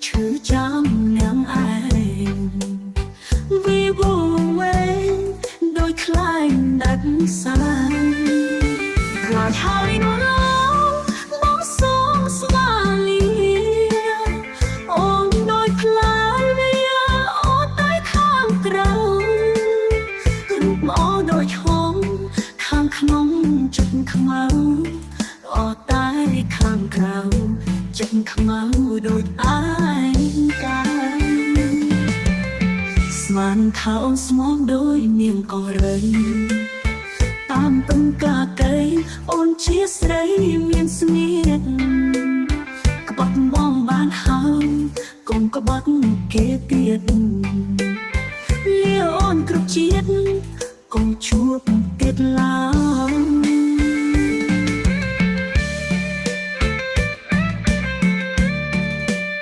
ឈឺចាំនាងឯងវាវង្វេងដោយខ្លាញ់ដាច់សាយខ្លាចហើយនោះបងសូមស្វាលីអូនដោយខ្លាចវាអូនតែខាងក្រៅរូបអូនដោយឈំខាងក្នុងចិត្តខ្មៅអូនតែខាងក្រៅចិត្តខ្មៅដូចឯងកាយស្មានថាអូនស្មងដូចនាងកងរៃតាមពឹងកាកៃអូនជាស្រីមានស្នៀតក្បត់បងបានហើយកុំក្បត់គេទៀត